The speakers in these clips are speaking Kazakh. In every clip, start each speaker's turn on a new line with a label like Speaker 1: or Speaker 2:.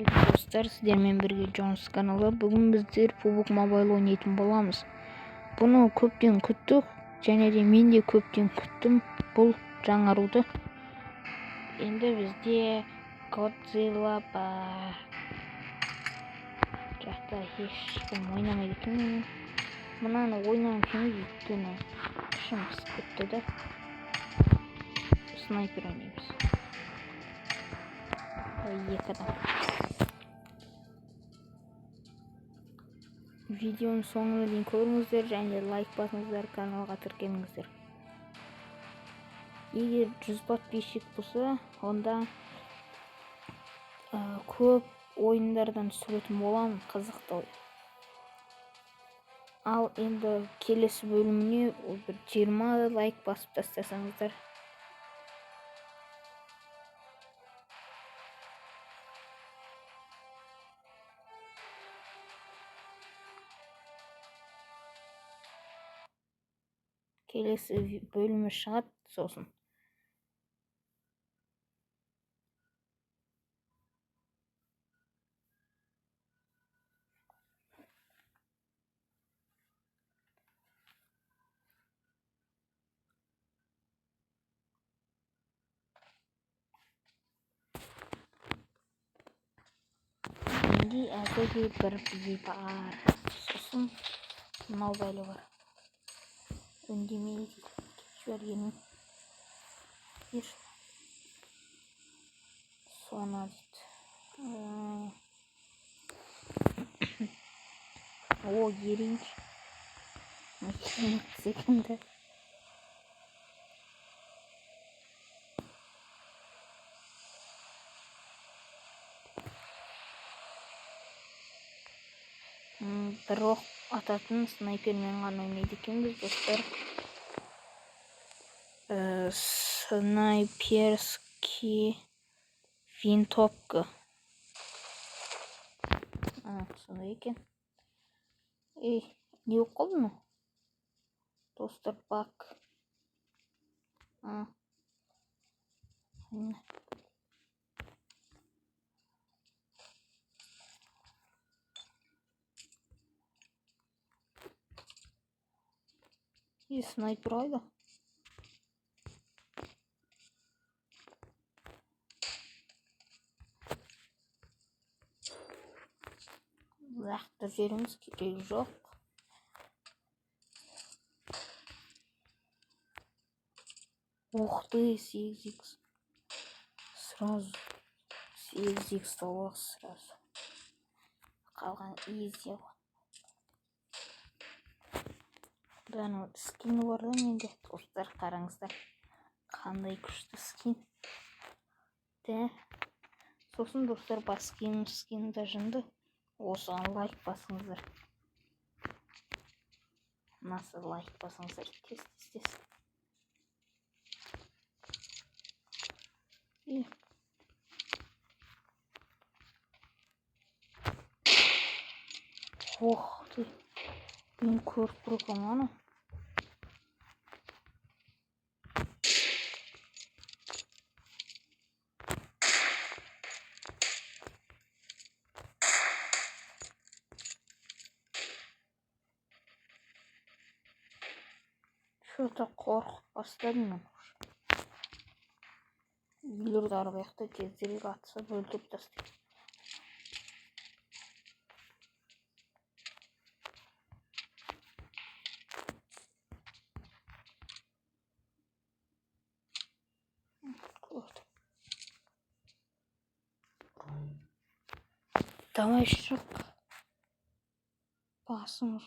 Speaker 1: Ассалаумағалейкум достар, сіздермен бірге Джонс каналы. Бүгін біздер PUBG Mobile ойнайтын боламыз. Бұны көптен күттік, және де мен де көптен күттім бұл жаңаруды. Енді бізде Godzilla бар. Жақта ешкім ойнамайды екен. Мынаны ойнағым келмейді, өйткені ішім пысып кетті да. Снайпер ойнаймыз. Екі адам. Видеоның соңына дейін көріңіздер және лайк басыңыздар, каналға тіркеліңіздер. Егер 100 подписчик болса, онда көп ойындардан түсіретін боламын, қызықты ой. Ал енді келесі бөліміне бір 20 лайк басып тастасаңыздар. Келесі бөлімі шығады сосын. Енді әзірге бір бізге бар. Сосын мынау бәлі бар. Үндемейді жібергенім. Соны дейді. О, еринч. Секунда. Бір оқ ататын снайпермен ғана ойнайды екенбіз достар. Снайперский винтовка. Сондай екен. Не болып қалды ма? Достар, бак. И снайпер ойда. Лақты жеріміз керек жоқ. Ух ты, 8х. Сразу 8х стало сразу. Қалған изи. Бұдан скин бар да менде. Достар, қараңыздар. Қандай күшті скин. Сосын достар, бас скин жынды. Осыған лайк басыңыздар. Насыр лайк басыңыздар. Тез. Ох ты. Мен көріп тұрғым аны. Что-то қорқып бастадым мен. Үйлерді арбаяқты тездерек атса бөлтіп тастайды. Давай шық. Басыңыз.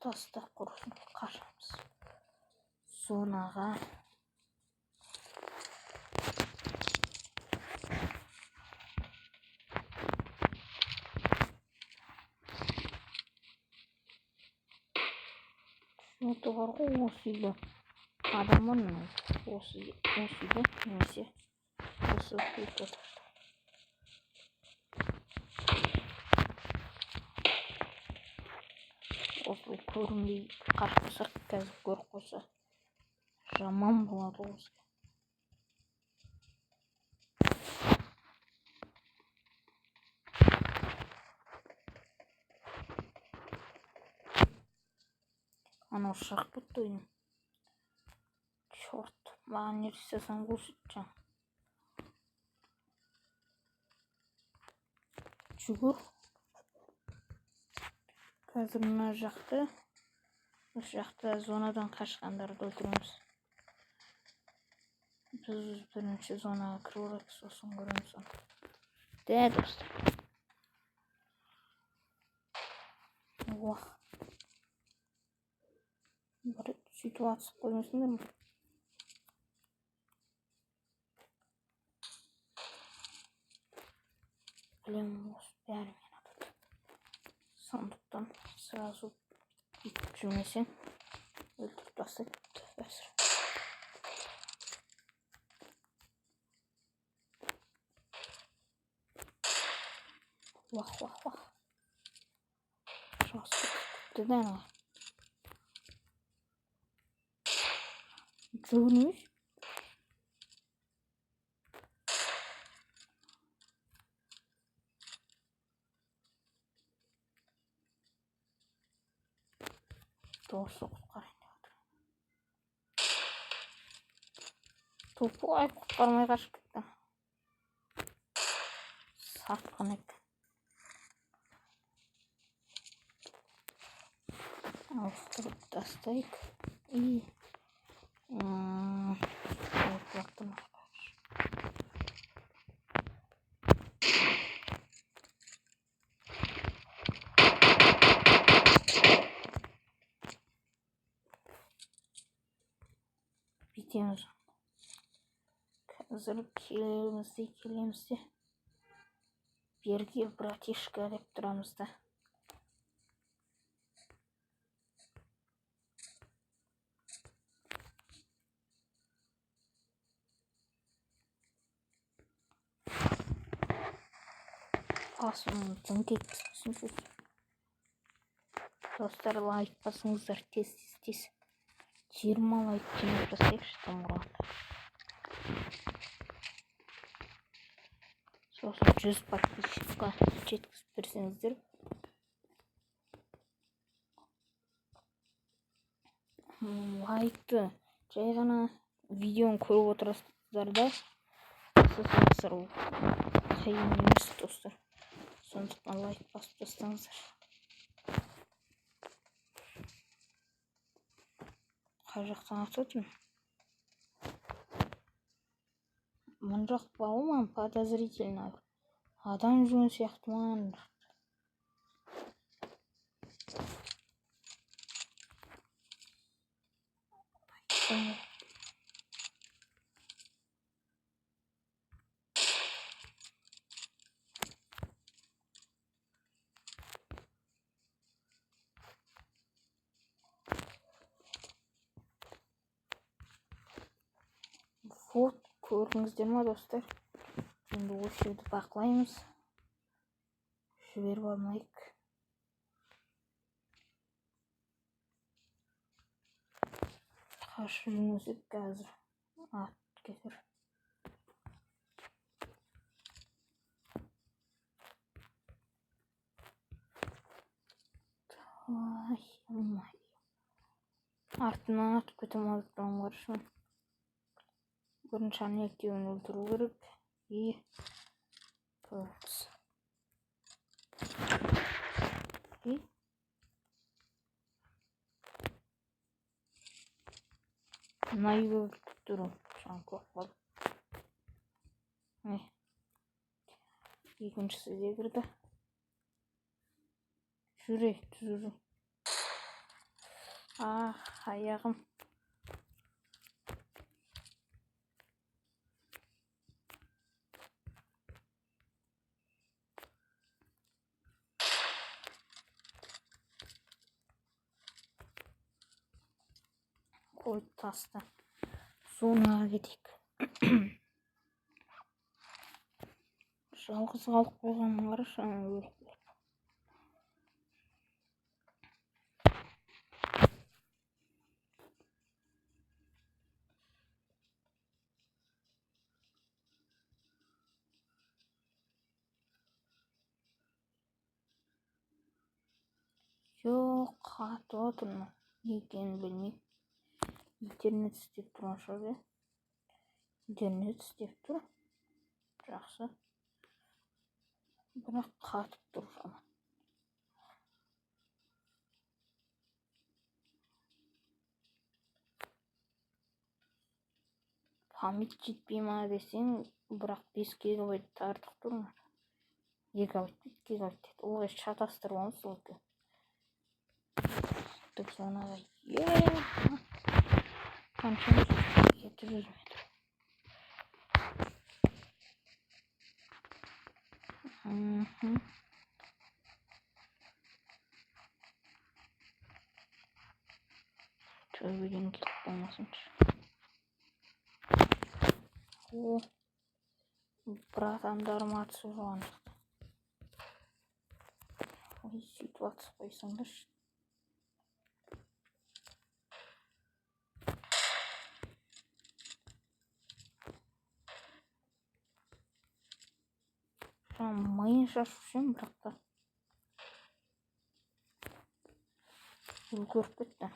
Speaker 1: Тастап құрсын, қашамыз. Зонаға. Шоты бар ғой, осы үйді. Адамын осы үйді, немесе осы үйді. бұл көрінбей қашпасақ қазір көріп қойса жаман болады ол. Анау шығып кетті ойын. Черт, маған не жасасам көрсетші. Жүгір. Қазір мына жақты, осы жақта зонадан қашқандарды өлтіреміз. Біз бірінші зонаға кіріп сосын көреміз оны. Дә, достар. Уах. Бір сөйтіп атысып қоймасыңдар ма? Білемін, осы бәрі мен атады. Сондықтан сразу бүйтіп жүрмесең өлтіріп тастайды. Вах. Жақсы күтті да ана. Жүрміз. Досы құтқарайын деп отыр. Топай құтқармай қашып кетті. Сатқын екен. Ауыстырып тастайық. И бітеміз. Қазір келеміз де берге братишка деп тұрамыз да. Асының тіңкек түсінсіз. Достар, лайк басыңыздар тез. 20 лайк жинап жасайықшы тым құрғанда. Сосын 100 подписчикқа жеткізіп берсеңіздер. Лайкты жай ғана видеоны көріп отырасыздар да. Сосын қиын емес достар. Сондықтан лайк басып тастаңыздар. Қай жақтан ататын? Мұн жақ бауы маған подозрительно. Адам жүрген сияқты маған. Вот, көрдіңіздер ма достар? Енді осы жерді бақылаймыз. Жіберіп алмайық. Қашып жүрмесек қазір ат кетер. Артынан атып кетем алдықтан қаршын. Бірінші ектеуін өлтіру керек. И көреміз. Мына үйге тұру. Шаң көп болды. Екіншісі де кірді. Жүрі. Аяғым. Қой таста. Зонаға кетейік. Жалғыз қалып қойғанын қарашы, өліп. Yok, қатып отырмын. Не екенін білмеймін. Интернет істеп тұрған шығар. Интернет істеп тұр. Жақсы. Бірақ қатып тұр жаман. Память жетпей ма десең, бірақ 5 гигабайт артық тұр. Гигабайт деді. Олай шатастырып алмыз ол екен. Так сонаға қанша 700 метр. Төбеден кетіп болмасыншы. Бір адамдарым атысып жоған жақта. Ой, сөйтіп атысып қойсаңдаршы. Майын шашып жүрмін, бірақ та үлгеріп кетті.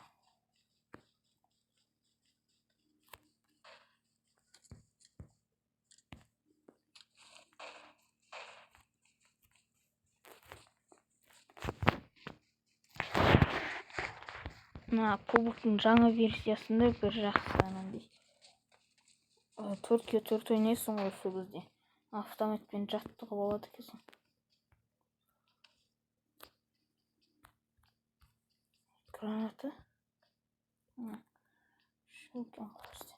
Speaker 1: Кубоктың жаңа версиясында бір жақсы анандай 4x4 ойнайсың ғой сол кезде. Автоматпен жаттығып алады екенсің. Граната? Шелкен қосты.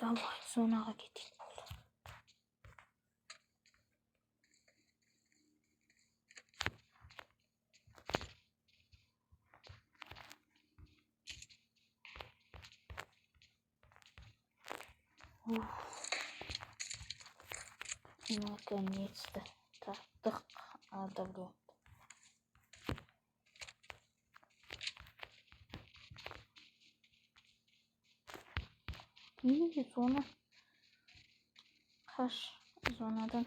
Speaker 1: Давай, зонаға кетейік болды. Наконец-то таптық адабы. И зона. Қаш зонадан.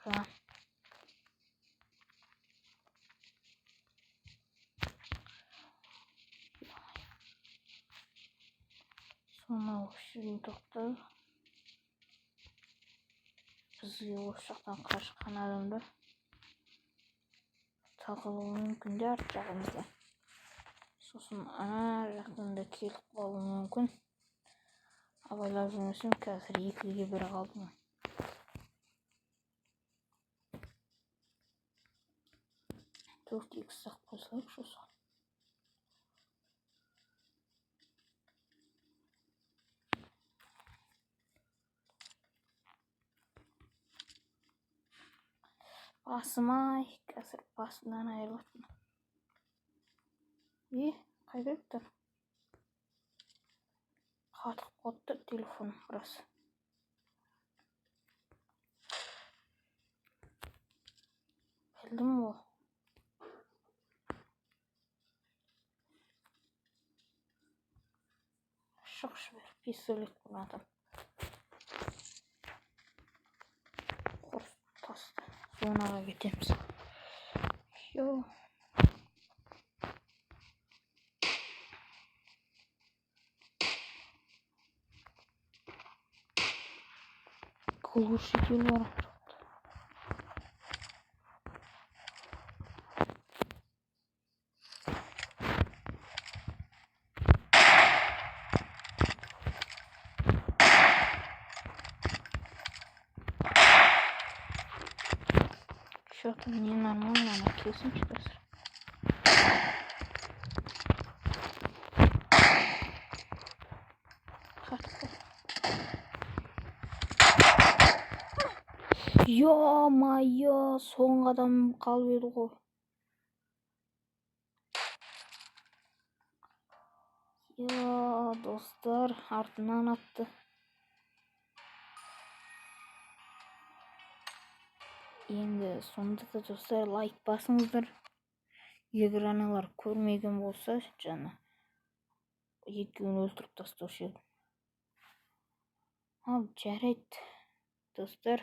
Speaker 1: Ура. Зона өшірін тоқтады. Бізге осы жақтан қашқан адамдар тағылуы мүмкін де арт жағымызда. Сосын ана жақтан да келіп қалуы мүмкін. Абайлап жүрмесем, қазір 2-ге 1 қалдым. 4x сақ қойсылайық шоса. Басым-ай, қазір басымнан айырылатын. Қайда өттір? Қатып қотты телефон біраз. Білдім ғой. Шықшы бер, пистолет бұладым. Құрс тасты. Зонаға кетеміз. Йо. Глушитель бар. Что-то ненормально, она кисочка. Ё-моё, соңғы адам қалып еді ғой. Достар, артынан атты. Енді сонда да достар лайк басыңыздар. Егер аналар көрмеген болса, жана екеуін өлтіріп тастаушы едім. Ал жарайды достар.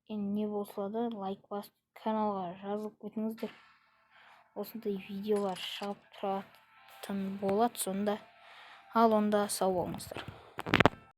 Speaker 1: Енді не болса да лайк басып каналға жазылып кетіңіздер. Осындай видеолар шығып тұратын болады сонда. Ал онда сау болыңыздар.